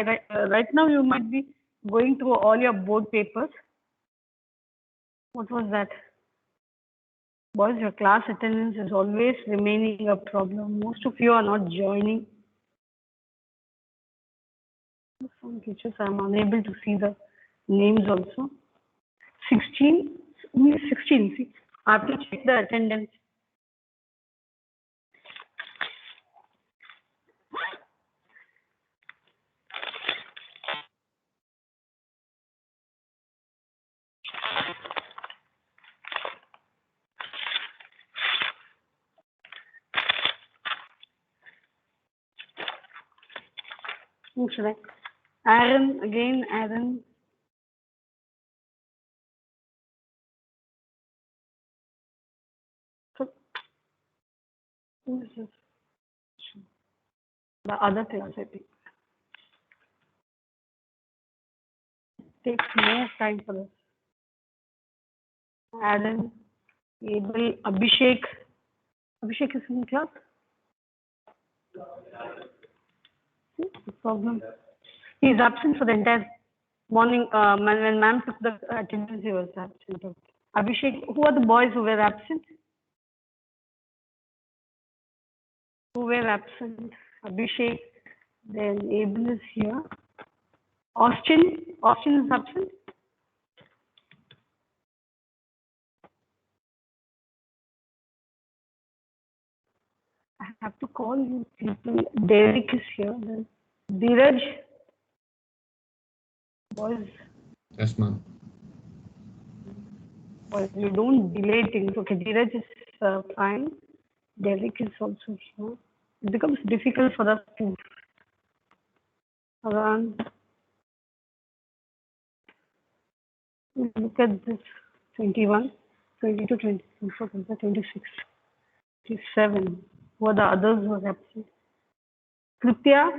right now you might be going through all your board papers. What was that? Boys, your class attendance is always remaining a problem. Most of you are not joining. Some teachers, I'm unable to see the names also. 16, 16. See, I have to check the attendance. Who should I? Aaron, again, Aaron. So, who is this? The other class, I think. Takes more time for this. Aaron, Abel, Abhishek. Abhishek is in class. See, the problem. He is absent for the entire morning. When ma'am took the attendance, he was absent. Abhishek, who are the boys who were absent? Who were absent? Abhishek, then Abel is here. Austin is absent. I have to call you people. Derek is here. Then Dheeraj. Boys, Yes, ma'am. boys, you don't delay things. Okay, Dheeraj is fine. Derek is also here. It becomes difficult for us to run. Look at this 21, 22, 24, 25, 26, 27. Who are the others who are absent? Kritya.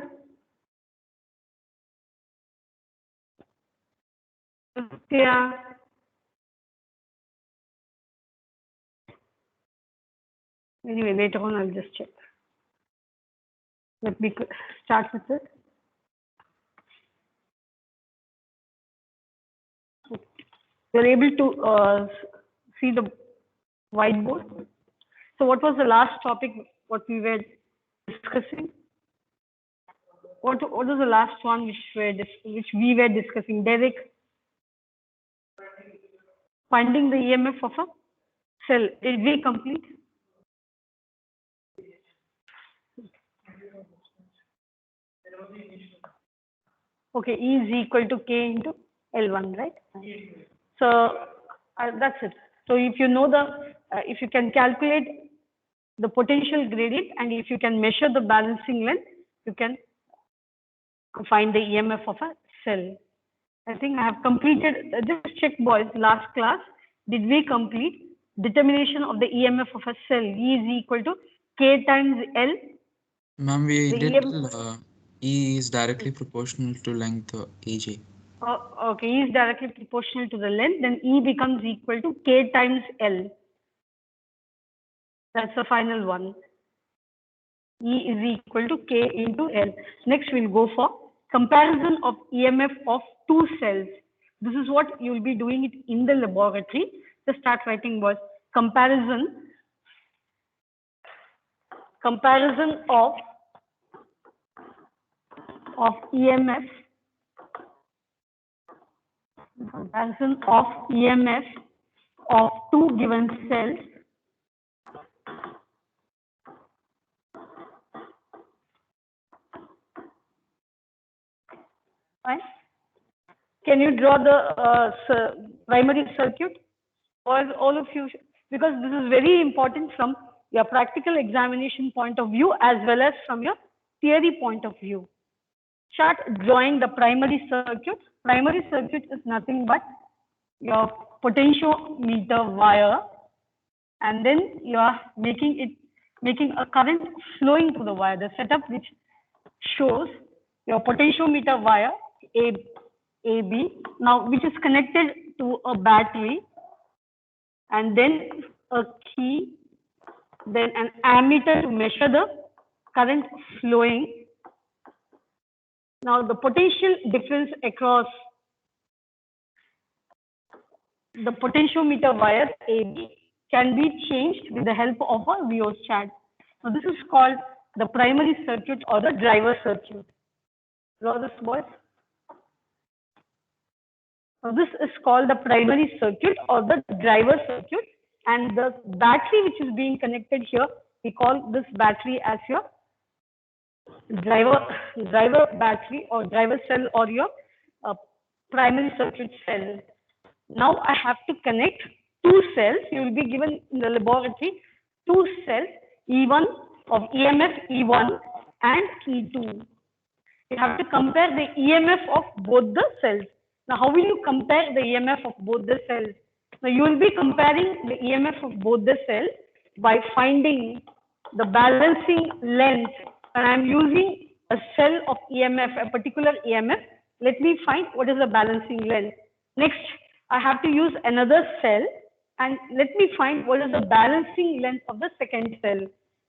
Kritya. Anyway, later on I'll just check. Let me start with it. You're able to see the whiteboard. So what was the last topic what we were discussing? What was the last one which we were discussing? Derek, finding the EMF of a cell. Did we complete? Okay, E is equal to K into L1, right? So that's it. So if you know if you can calculate the potential gradient and if you can measure the balancing length, you can find the EMF of a cell. I think I have completed, just check boys, last class, did we complete determination of the EMF of a cell? E is equal to K times L. Ma'am, we The did EMF, E is directly proportional to length AJ. okay, E is directly proportional to the length, then E becomes equal to K times L. That's the final one. E is equal to K into L. Next, we'll go for comparison of EMF of two cells. This is what you'll be doing it in the laboratory. Just start writing words. Comparison of EMF. Comparison of EMF of two given cells. Fine. Can you draw the primary circuit? Or all of you, because this is very important from your practical examination point of view as well as from your theory point of view. Start drawing the primary circuit. Primary circuit is nothing but your potentiometer wire, and then you are making a current flowing through the wire. The setup which shows your potentiometer wire AB now, which is connected to a battery, and then a key, then an ammeter to measure the current flowing Now the potential difference across the potentiometer wire AB can be changed with the help of a rheostat. So this is called the primary circuit or the driver circuit. Draw this, boys. So this is called the primary circuit or the driver circuit, and the battery which is being connected here, we call this battery as your driver battery or driver cell or your primary circuit cell. Now I have to connect two cells. You will be given in the laboratory two cells, E1 of EMF E1 and E2. You have to compare the EMF of both the cells. Now, how will you compare the EMF of both the cells? Now, you will be comparing the EMF of both the cells by finding the balancing length. And I'm using a cell of EMF, a particular EMF. Let me find what is the balancing length. Next, I have to use another cell and let me find what is the balancing length of the second cell.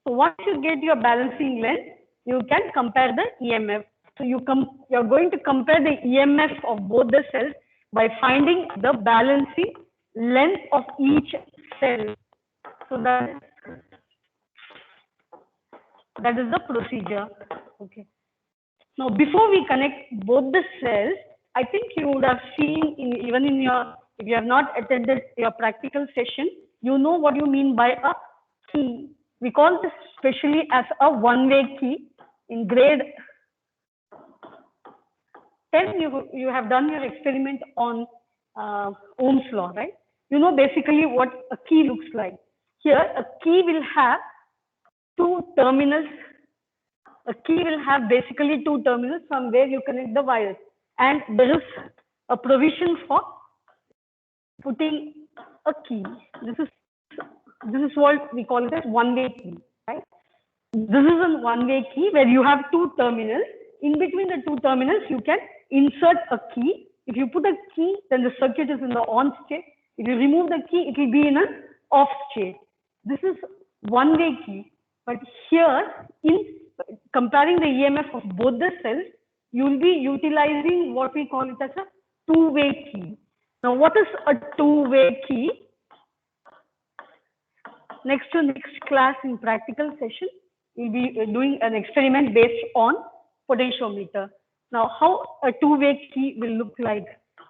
So once you get your balancing length, you can compare the EMF. So you're going to compare the EMF of both the cells by finding the balancing length of each cell. So that is the procedure. Okay. Now, before we connect both the cells, I think you would have seen if you have not attended your practical session, you know what you mean by a key. We call this specially as a one-way key. In grade 10, you have done your experiment on Ohm's law, right? You know basically what a key looks like. Here, a key will have two terminals. A key will have basically two terminals from where you connect the wires. And there is a provision for putting a key. This is what we call it as one-way key, right? This is a one-way key where you have two terminals. In between the two terminals, you can insert a key. If you put a key, then the circuit is in the on state. If you remove the key, it will be in an off state. This is one-way key. But here, in comparing the EMF of both the cells, you will be utilizing what we call it as a two-way key. Now, what is a two-way key? Next class in practical session, we'll be doing an experiment based on potentiometer. Now, how a two-way key will look like?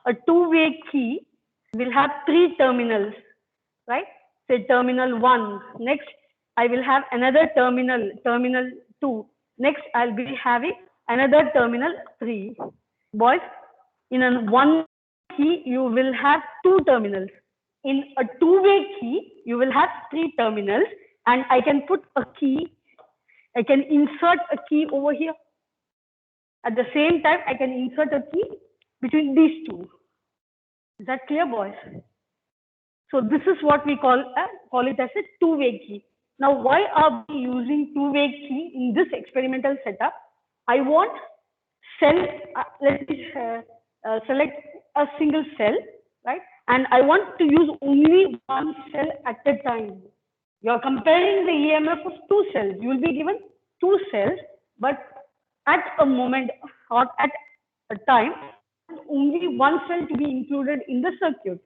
A two-way key will have three terminals, right? Say terminal 1. Next, I will have another terminal 2. Next, I'll be having another terminal 3. Boys, in a one key, you will have two terminals. In a two-way key, you will have three terminals, and I can put a key. I can insert a key over here. At the same time, I can insert a key between these two. Is that clear, boys? So this is what we call it as a two-way key. Now, why are we using two-way key in this experimental setup? I want cell. Let me select a single cell, right? And I want to use only one cell at a time. You're comparing the EMF of two cells. You will be given two cells, but at a moment or at a time, only one cell to be included in the circuit,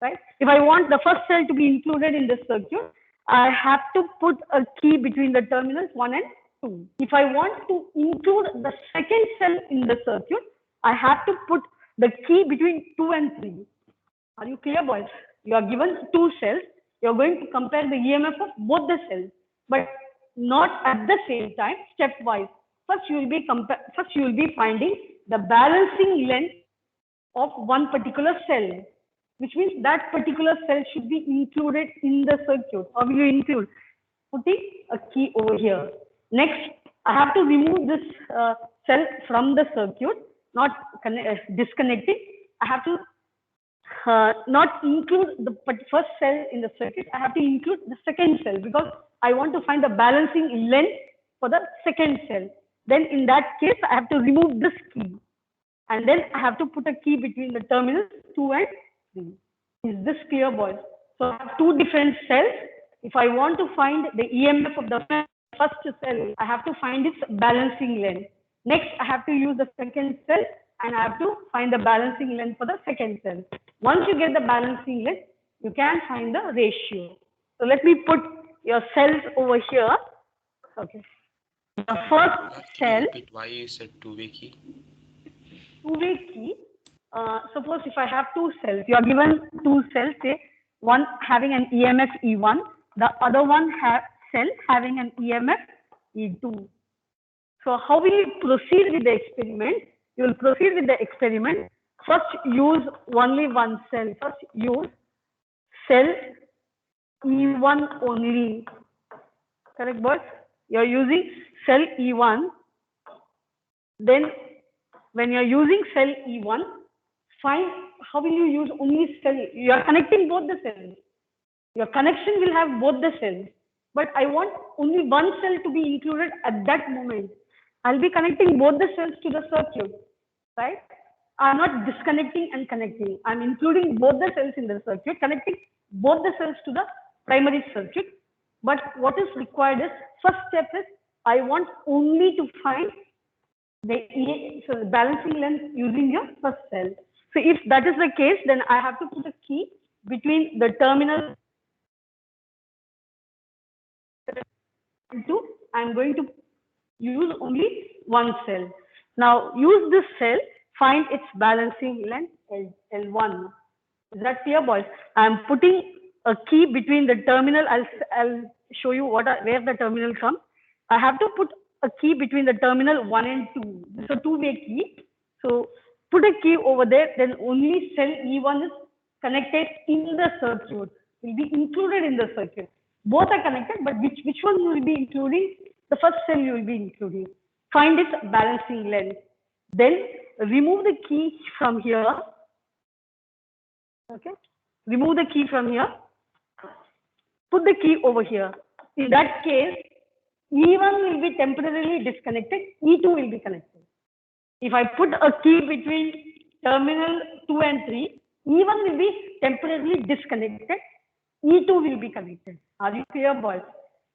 right? If I want the first cell to be included in the circuit, I have to put a key between the terminals 1 and 2. If I want to include the second cell in the circuit, I have to put the key between 2 and 3. Are you clear, boys? You are given two cells. You are going to compare the EMF of both the cells, but not at the same time, stepwise. First, you will be finding the balancing length of one particular cell, which means that particular cell should be included in the circuit. How will you include? Putting a key over here. Next, I have to remove this cell from the circuit, not disconnecting. I have to not include the first cell in the circuit. I have to include the second cell because I want to find the balancing length for the second cell. Then in that case, I have to remove this key. And then I have to put a key between the terminals 2 and 3. Is this clear, boys? So I have two different cells. If I want to find the EMF of the first cell, I have to find its balancing length. Next, I have to use the second cell and I have to find the balancing length for the second cell. Once you get the balancing length, you can find the ratio. So let me put your cells over here. Okay. The first Can cell, you repeat why you said two-way key? two-way key. Suppose if I have two cells, you are given two cells, say one having an EMF E1, the other one cell having an EMF E2. So how will you proceed with the experiment? You will proceed with the experiment. First use only one cell. First use cell E1 only. Correct, boys? You are using cell E1. Then when you are using cell E1, find how will you use only cell. You are connecting both the cells. Your connection will have both the cells. But I want only one cell to be included at that moment. I'll be connecting both the cells to the circuit, right? I'm not disconnecting and connecting. I'm including both the cells in the circuit, connecting both the cells to the primary circuit. But what is required is, first step is, I want only to find the balancing length using your first cell. So if that is the case, then I have to put a key between the terminal two. I'm going to use only one cell. Now use this cell, find its balancing length L1. Is that clear, boys? I'm putting a key between the terminal. I'll show you where the terminal comes. I have to put a key between the terminal 1 and 2. This is a two-way key. So put a key over there, then only cell E1 is connected in the circuit, will be included in the circuit. Both are connected, but which one you will be including? The first cell you will be including. Find its balancing length. Then remove the key from here. Okay. Remove the key from here. Put the key over here. In that case, E1 will be temporarily disconnected, E2 will be connected. If I put a key between terminal 2 and 3, E1 will be temporarily disconnected, E2 will be connected. Are you clear, boys?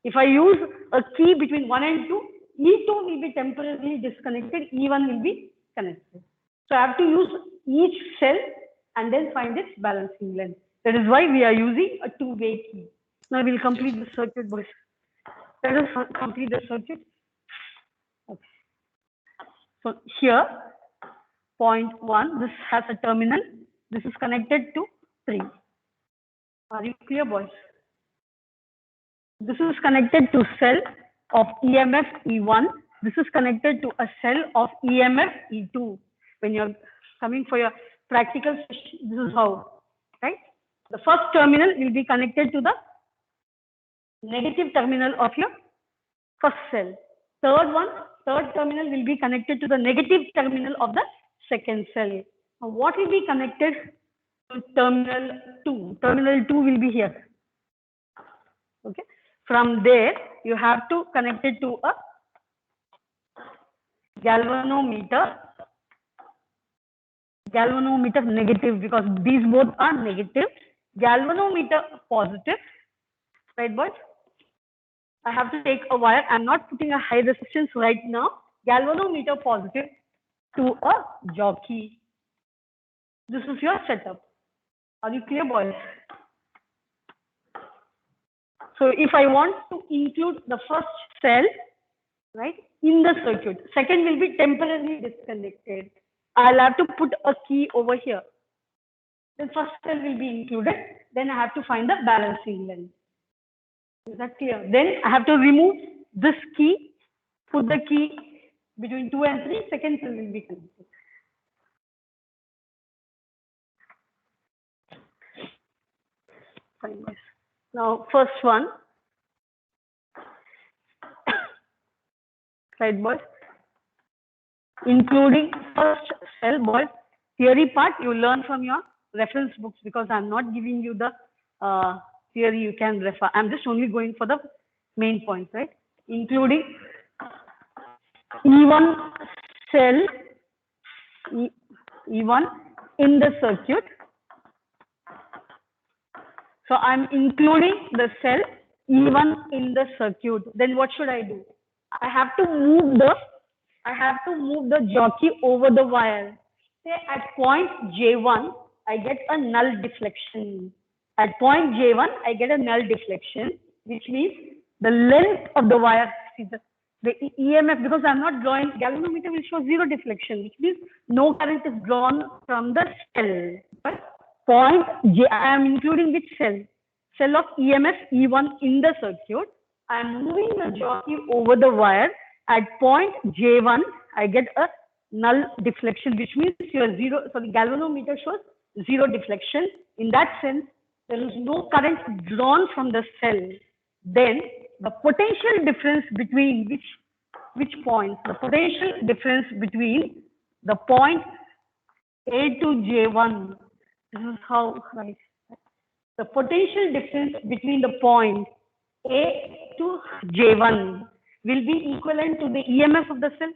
If I use a key between 1 and 2, E2 will be temporarily disconnected, E1 will be connected. So I have to use each cell and then find its balancing length. That is why we are using a two-way key. Now we'll complete the circuit, boys. Let us complete the circuit. Okay. So here, point 1, this has a terminal. This is connected to 3. Are you clear, boys? This is connected to cell of EMF E1. This is connected to a cell of EMF E2. When you're coming for your practical session, this is how, right? The first terminal will be connected to the negative terminal of your first cell. Third terminal will be connected to the negative terminal of the second cell. Now, what will be connected to terminal 2? Terminal 2 will be here. Okay. From there, you have to connect it to a galvanometer. Galvanometer negative, because these both are negative. Galvanometer positive. Right, boys? I have to take a wire. I'm not putting a high resistance right now. Galvanometer positive to a jockey. This is your setup. Are you clear, boys? So if I want to include the first cell, right, in the circuit, second will be temporarily disconnected. I'll have to put a key over here. The first cell will be included. Then I have to find the balancing length. Is that clear? Then I have to remove this key, put the key between 2 and 3, second cell will be connected. Fine, guys. Now, first one, right, boys? Including first cell, boys. Theory part you learn from your reference books, because I'm not giving you the theory you can refer. I'm just only going for the main points, right? Including E1 cell, E1 in the circuit. So I'm including the cell E1 in the circuit. Then what should I do? I have to move the I have to move the jockey over the wire. Say at point J1, I get a null deflection. At point J1, I get a null deflection, which means the length of the wire, see the EMF, because I'm not drawing, galvanometer will show zero deflection, which means no current is drawn from the cell. But point J, I am including which cell? Cell of EMF E1 in the circuit. I am moving the jockey over the wire. At point J1, I get a null deflection, which means your zero, so the galvanometer shows zero deflection. In that sense, there is no current drawn from the cell. Then the potential difference between which point? The potential difference between the point A to J1. This is how, right? The potential difference between the point A to J1 will be equivalent to the EMF of the cell.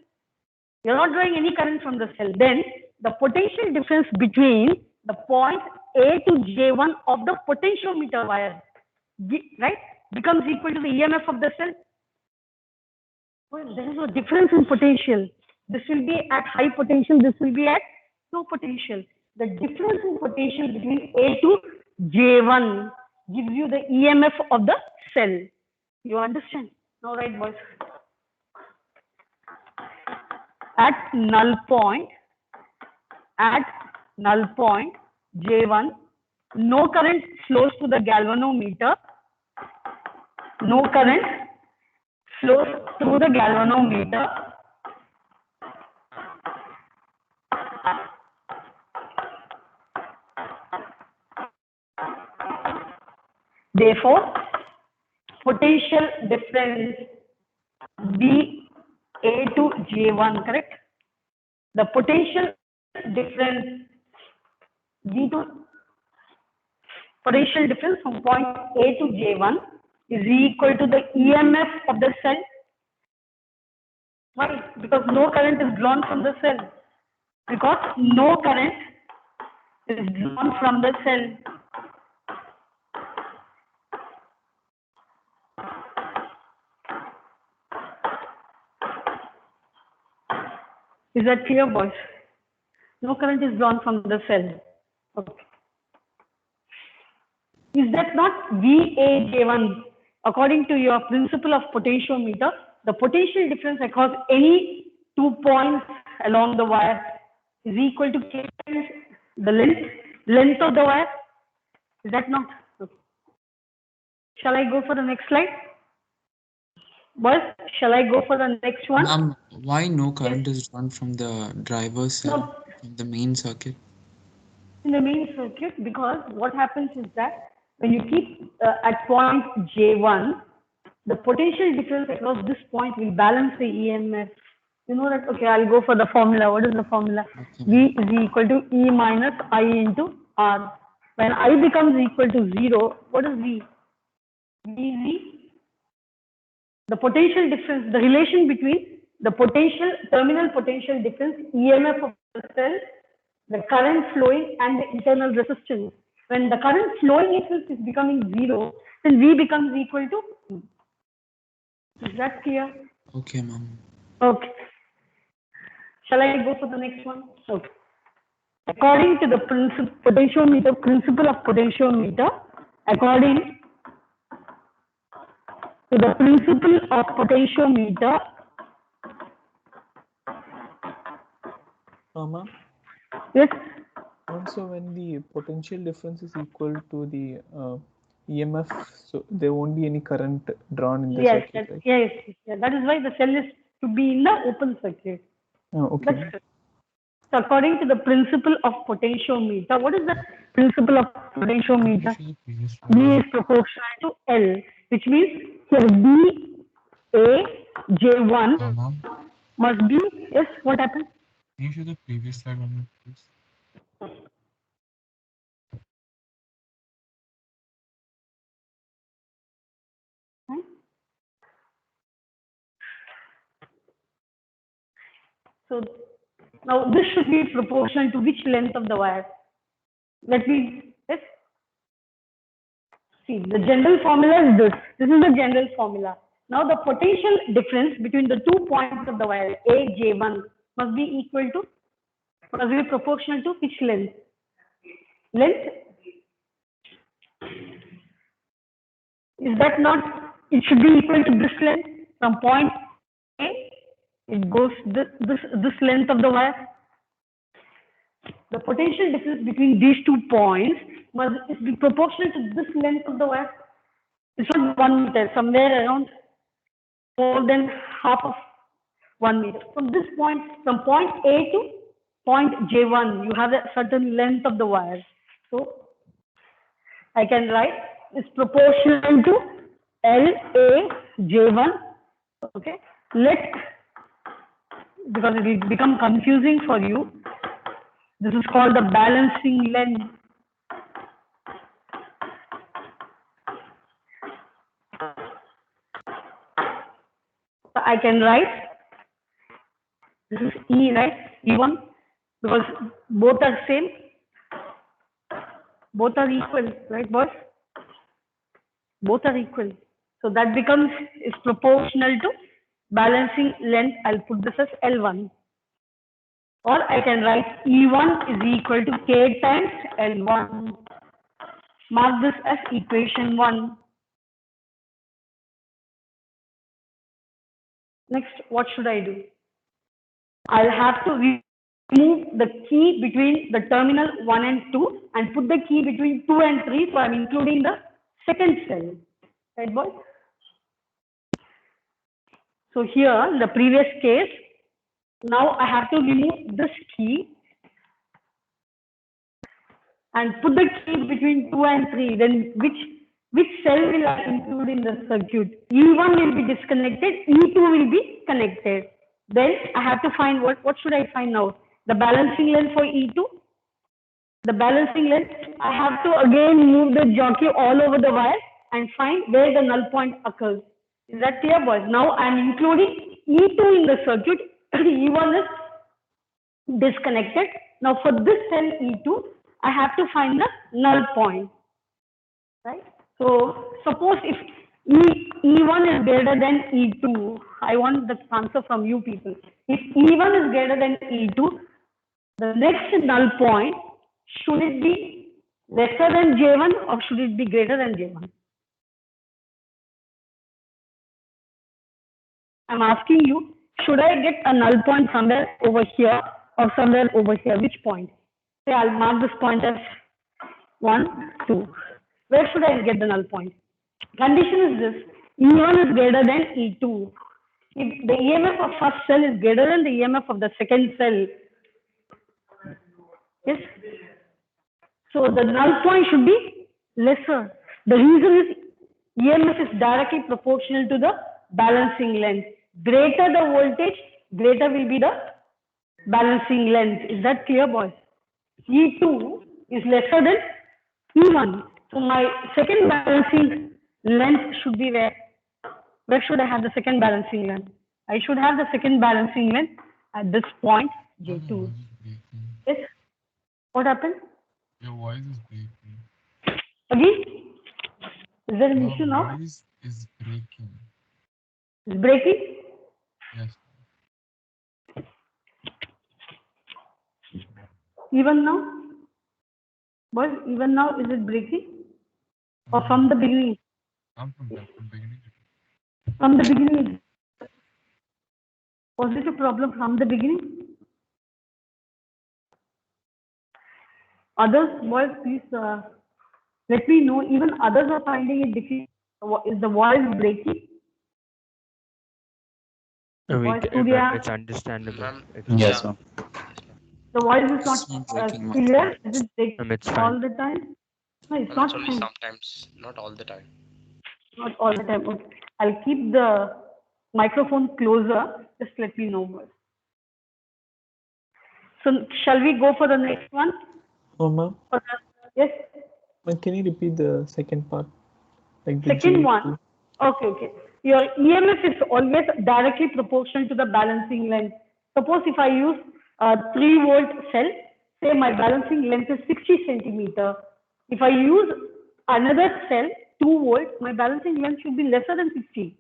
You're not drawing any current from the cell. Then the potential difference between the point A to J1 of the potentiometer wire, right, becomes equal to the EMF of the cell. Well, there is a difference in potential. This will be at high potential, this will be at low potential. The difference in potential between A to J1 gives you the EMF of the cell. You understand? All right, boys. At null point J1, no current flows to the galvanometer. No current flows through the galvanometer. Therefore, potential difference B A to J1, correct? The potential difference B to potential difference from point A to J1 is equal to the EMF of the cell. Why? Because no current is drawn from the cell. Because no current is drawn from the cell. Is that clear, boys? No current is drawn from the cell. Okay. Is that not VAJ1? According to your principle of potentiometer, the potential difference across any 2 points along the wire is equal to K times the length of the wire. Is that not? Okay. Shall I go for the next slide? Boys, shall I go for the next one? Why no current is drawn from the driver's cell, from the main circuit? In the main circuit, because what happens is that when you keep at point J1, the potential difference across this point will balance the EMF. You know that, okay, I'll go for the formula. What is the formula? Okay. V is equal to E minus I into R. When I becomes equal to 0, what is V? V is the potential difference, the relation between the potential, terminal potential difference, EMF of the cell, the current flowing and the internal resistance. When the current flowing itself is becoming 0, then V becomes equal to E. Is that clear? Okay, ma'am. Okay. Shall I go for the next one? Okay. According to the principle of potentiometer, according to the principle of potentiometer, Ma'am? yes. Also, when the potential difference is equal to the EMF, so there won't be any current drawn in the Yes, circuit, right? yes, yes. That is why the cell is to be in the open circuit. Oh, okay. That's correct. So according to the principle of potentiometer, what is the principle of potentiometer? V is proportional to L, which means here V A J1 ma'am, must be, yes, what happened? can you show the previous slide one more, please? So now this should be proportional to which length of the wire? Let me, yes. See, the general formula is this. This is the general formula. Now the potential difference between the 2 points of the wire A, J1 must be equal to, must be proportional to which length? Length? Is that not, it should be equal to this length from point A, it goes this length of the wire. The potential difference between these 2 points must be proportional to this length of the wire. It's not 1 meter, somewhere around more than half of 1 meter. From this point, from point A to point J1, you have a certain length of the wire. So I can write it's proportional to LA J1. Okay. Because it will become confusing for you. This is called the balancing length. So I can write, this is E, right? E1, because both are same. Both are equal, right, boys? Both are equal. So that becomes, is proportional to balancing length. I'll put this as L1. Or I can write E1 is equal to K times L1. Mark this as equation 1. Next, what should I do? I'll have to remove the key between the terminal 1 and 2 and put the key between 2 and 3. So I'm including the second cell. Right, boys? So here, in the previous case, now I have to remove this key and put the key between 2 and 3. Then which cell will I include in the circuit? E1 will be disconnected, E2 will be connected. Then I have to find what should I find now? The balancing length for E2? The balancing length, I have to again move the jockey all over the wire and find where the null point occurs. Is that clear, boys? Now I'm including E2 in the circuit. E1 is disconnected. Now for this cell E2, I have to find the null point. Right? So suppose if E1 is greater than E2, I want the answer from you people. If E1 is greater than E2, the next null point, should it be lesser than J1 or should it be greater than J1? I'm asking you, should I get a null point somewhere over here or somewhere over here? Which point? Say I'll mark this point as 1, 2. Where should I get the null point? Condition is this, E1 is greater than E2. If the EMF of first cell is greater than the EMF of the second cell, yes? So the null point should be lesser. The reason is EMF is directly proportional to the balancing length. Greater the voltage, greater will be the balancing length. Is that clear, boys? E2 is lesser than E1. So my second balancing length should be where? Where should I have the second balancing length? I should have the second balancing length at this point, J2. Yes? What happened? Your voice is breaking. Again? Is there an issue Your now? voice is breaking. It's breaking? Yes. Even now? Boys, even now, is it breaking? Or from the beginning? I'm from the beginning. From the beginning. Was it a problem from the beginning? Others, boys, please let me know. Even others are finding it difficult. Is the voice breaking? It's understandable. Ma'am, Yes, yeah. ma'am. The voice is It's not not breaking much. clear. Is it breaking It's all fine. the time? No, it's Ma'am, not it's only fine. sometimes, not all the time. Not all the time. Okay. I'll keep the microphone closer. Just let me know. Boys. So shall we go for the next one? Oh, ma'am, Yes. can you repeat the second part? Like the Second J2? one. Okay. Your EMF is always directly proportional to the balancing length. Suppose if I use a 3-volt cell, say my balancing length is 60 centimeter. If I use another cell, 2 volt, my balancing length should be lesser than 60.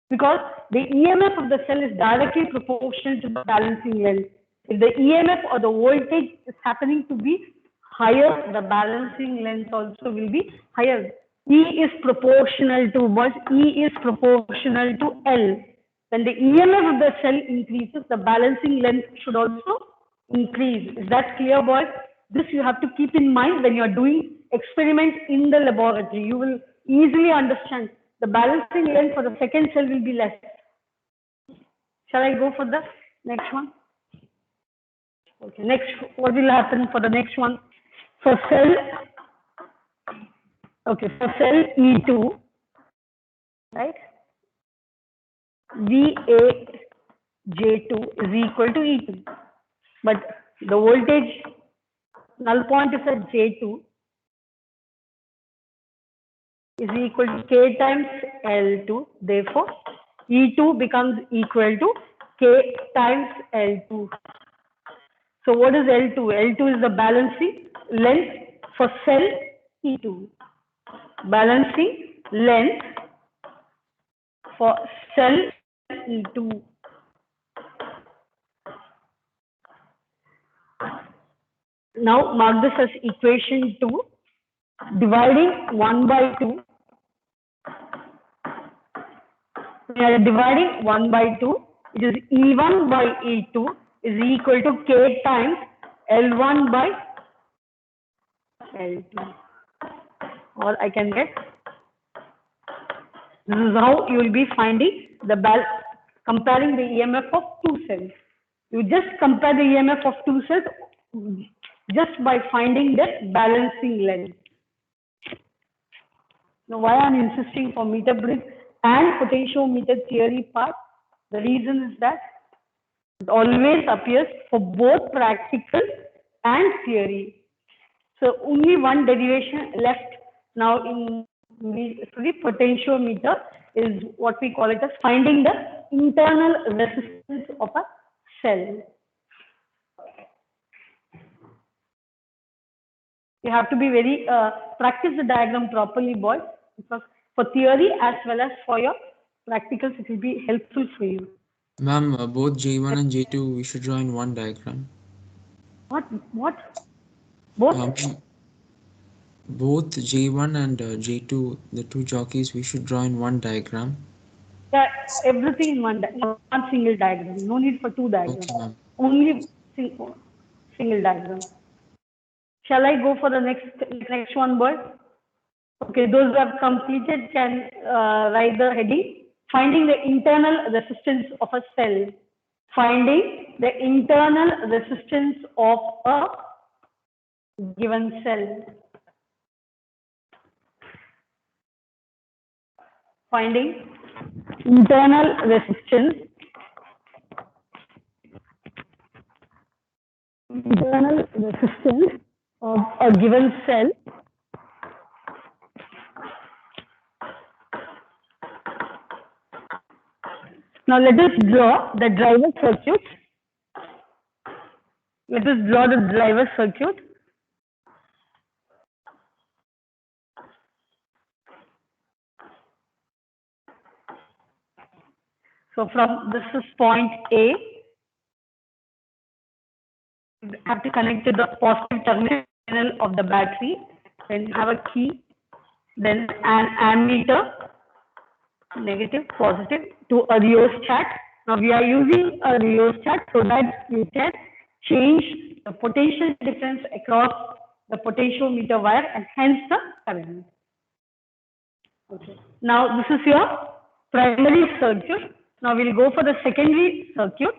because the EMF of the cell is directly proportional to the balancing length. If the EMF or the voltage is happening to be higher, the balancing length also will be higher. E is proportional to what? E is proportional to L. When the EMF of the cell increases, the balancing length should also increase. Is that clear, boys? This you have to keep in mind when you are doing experiments in the laboratory. You will easily understand the balancing length for the second cell will be less. Shall I go for the next one? Okay, next, what will happen for the next one? For cell, okay, for cell E2, right? VAJ2 is equal to E2. But the voltage null point is at J2 is equal to K times L2. Therefore, E2 becomes equal to K times L2. So what is L2? L2 is the balancing length for cell E2. Balancing length for cell E2. Now mark this as equation 2. Dividing 1 by 2. We are dividing 1 by 2. It is E1 by E2 is equal to K times L1 by L2. Or I can get, this is how you will be finding the comparing the EMF of two cells. You just compare the EMF of two cells just by finding the balancing length. Now, why I'm insisting for meter bridge and potentiometer theory part? The reason is that it always appears for both practical and theory. So only one derivation left now in the potentiometer is what we call it as finding the internal resistance of a cell. You have to be very, practice the diagram properly, boys, because for theory as well as for your practicals, it will be helpful for you. Ma'am, both J1 and J2, we should draw in one diagram. What? Both? Both J1 and J2, the two jockeys, we should draw in one diagram. Yeah, everything in one single diagram. No need for two diagrams. Okay, ma'am. Only single diagram. Shall I go for the next one, boys? Okay, those who have completed can write the heading. Finding the internal resistance of a cell. Finding the internal resistance of a given cell. Finding internal resistance of a given cell. Now let us draw the driver circuit. Let us draw the driver circuit. So from this is point A. You have to connect to the positive terminal of the battery. Then have a key. Then an ammeter. Negative, positive, to a rheostat. Now we are using a rheostat so that you can change the potential difference across the potentiometer wire and hence the current. Okay. Now this is your primary circuit. Now we'll go for the secondary circuit.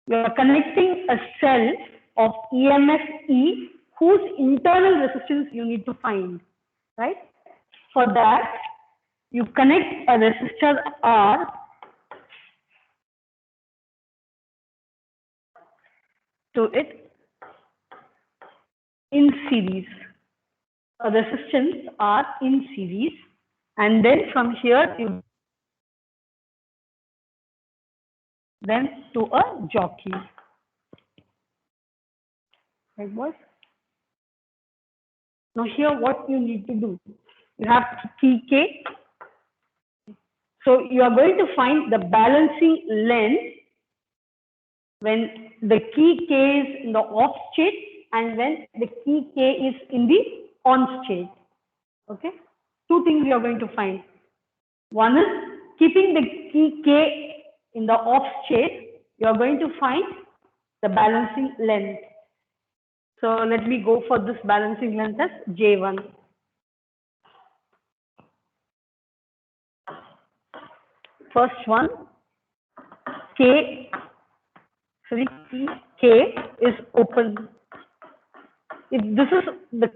We are connecting a cell of EMF E whose internal resistance you need to find, right? For that, you connect a resistor R to it in series. A resistance R in series, and then from here you then to a jockey. Right, boys? Now here what you need to do, you have to key K. So you are going to find the balancing length when the key K is in the off state and when the key K is in the on state. Okay, two things you are going to find. One is keeping the key K in the off state, you are going to find the balancing length. So let me go for this balancing length as J1. First one, K is open. If this is the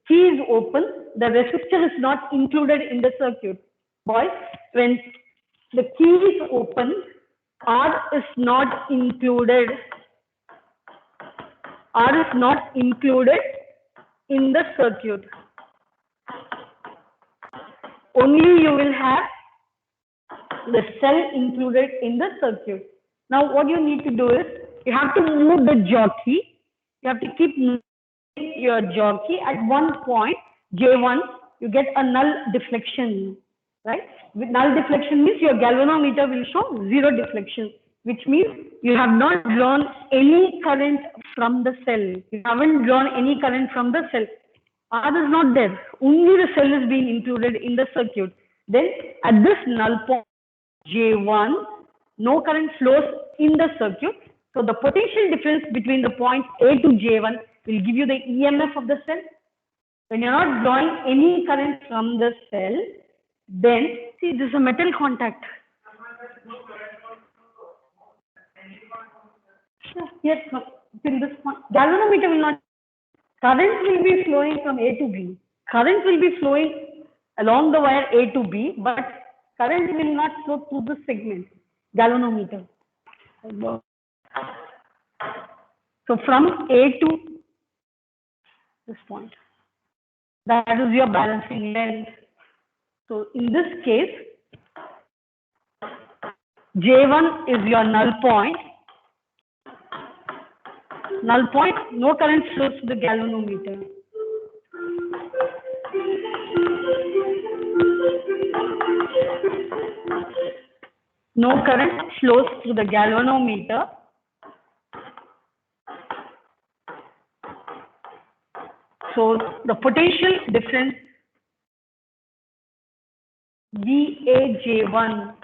key is open, the resistor is not included in the circuit. Boys, when the key is open, R is not included. R is not included in the circuit. Only you will have the cell included in the circuit. Now what you need to do is, you have to move the jockey. You have to keep moving your jockey. At one point, J1, you get a null deflection, right? With null deflection means your galvanometer will show zero deflection, which means you have not drawn any current from the cell. You haven't drawn any current from the cell. R is not there. Only the cell is being included in the circuit. Then at this null point, J1, no current flows in the circuit. So the potential difference between the point A to J1 will give you the EMF of the cell. When you're not drawing any current from the cell, then see, this is a metal contact. Yes, till this point, galvanometer will not. Current will be flowing from A to B. Current will be flowing along the wire A to B, but current will not flow through the segment, galvanometer. So from A to this point, that is your balancing length. So in this case, J1 is your null point. Null point, no current flows to the galvanometer. No current flows through the galvanometer. So the potential difference VAJ1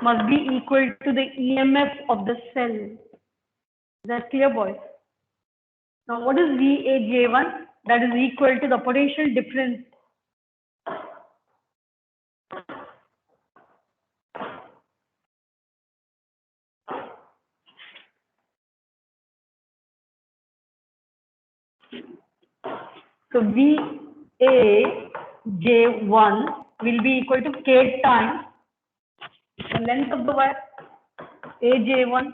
must be equal to the EMF of the cell. Is that clear, boys? Now what is VAJ1? That is equal to the potential difference so VAJ1 will be equal to K times the length of the wire AJ1.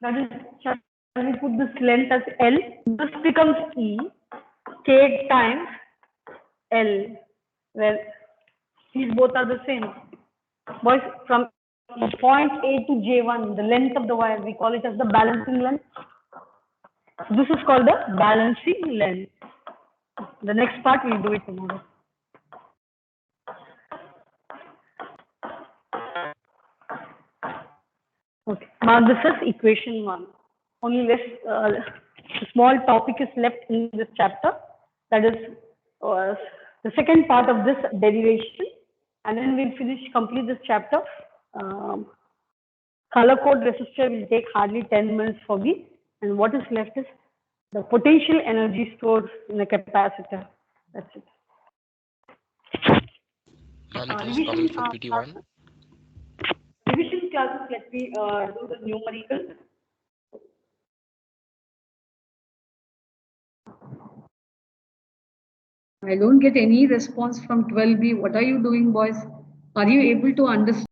That is, shall we put this length as L? This becomes E, K times L. Well, these both are the same. Boys, from point A to J1, the length of the wire, we call it as the balancing length. This is called the balancing length. The next part we'll do it tomorrow. Okay, now this is equation 1. Only less small topic is left in this chapter. That is the second part of this derivation, and then we'll complete this chapter. Color code resistor will take hardly 10 minutes for me, and what is left is the potential energy stored in the capacitor. That's it. Ma'am, this is coming from PT1. Revision classes, let me do the numerical. I don't get any response from 12B. What are you doing, boys? Are you able to understand?